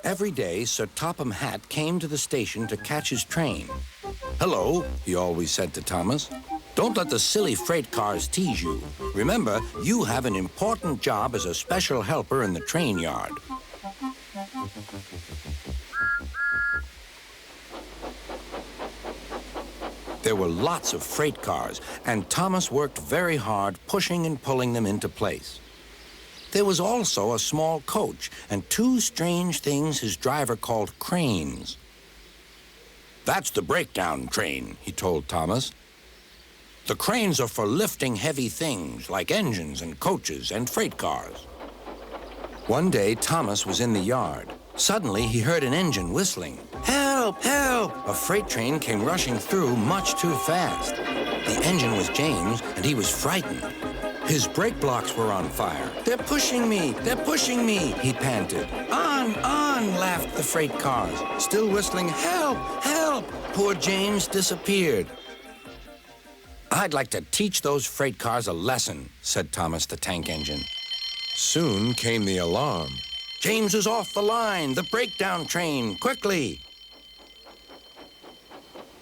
Every day, Sir Topham Hatt came to the station to catch his train. "Hello," he always said to Thomas. "Don't let the silly freight cars tease you. Remember, you have an important job as a special helper in the train yard." There were lots of freight cars, and Thomas worked very hard pushing and pulling them into place. There was also a small coach and two strange things his driver called cranes. "That's the breakdown train," he told Thomas. "The cranes are for lifting heavy things like engines and coaches and freight cars." One day, Thomas was in the yard. Suddenly, he heard an engine whistling. "Help! Help!" A freight train came rushing through much too fast. The engine was James, and he was frightened. His brake blocks were on fire. "They're pushing me! They're pushing me!" he panted. "On! On!" laughed the freight cars, still whistling, "Help! Help!" Poor James disappeared. "I'd like to teach those freight cars a lesson," said Thomas the tank engine. Soon came the alarm. "James is off the line! The breakdown train! Quickly!"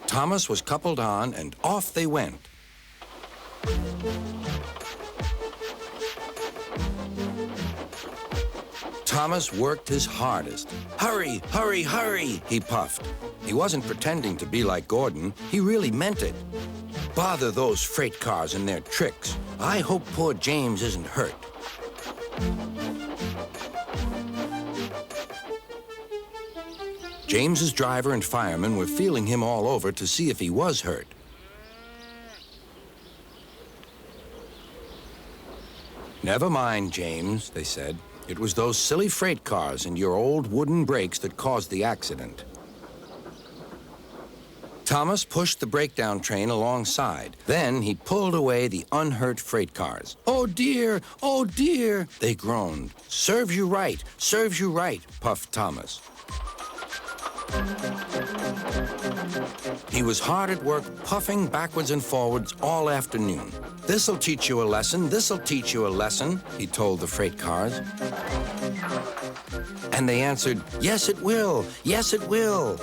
Thomas was coupled on, and off they went. Thomas worked his hardest. "Hurry, hurry, hurry," he puffed. He wasn't pretending to be like Gordon. He really meant it. "Bother those freight cars and their tricks. I hope poor James isn't hurt." James's driver and firemen were feeling him all over to see if he was hurt. "Never mind, James," they said. "It was those silly freight cars and your old wooden brakes that caused the accident." Thomas pushed the breakdown train alongside. Then he pulled away the unhurt freight cars. "Oh, dear! Oh, dear!" they groaned. "Serves you right! Serves you right!" puffed Thomas. He was hard at work, puffing backwards and forwards all afternoon. "This'll teach you a lesson, this'll teach you a lesson," he told the freight cars. And they answered, "Yes, it will, yes, it will."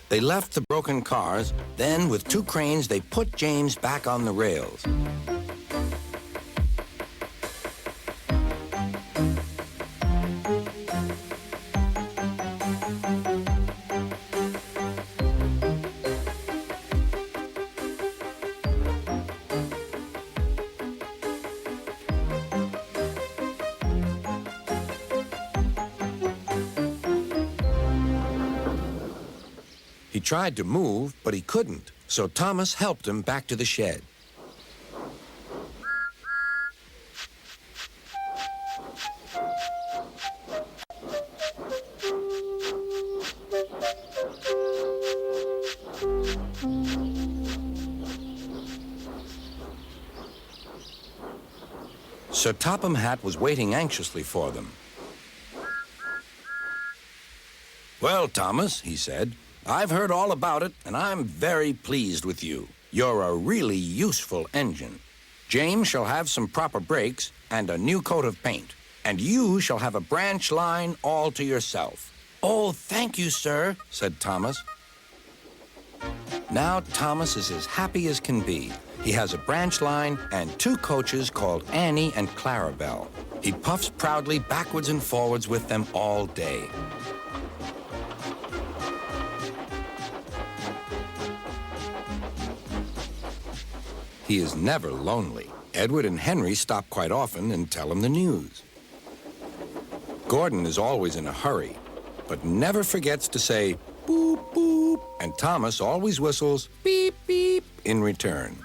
They left the broken cars. Then, with two cranes, they put James back on the rails. He tried to move, but he couldn't, so Thomas helped him back to the shed. Sir Topham Hatt was waiting anxiously for them. "Well, Thomas," he said, "I've heard all about it, and I'm very pleased with you. You're a really useful engine. James shall have some proper brakes and a new coat of paint, and you shall have a branch line all to yourself." "Oh, thank you, sir," said Thomas. Now Thomas is as happy as can be. He has a branch line and two coaches called Annie and Clarabelle. He puffs proudly backwards and forwards with them all day. He is never lonely. Edward and Henry stop quite often and tell him the news. Gordon is always in a hurry, but never forgets to say, "Boop, boop," and Thomas always whistles, "Beep, beep," in return.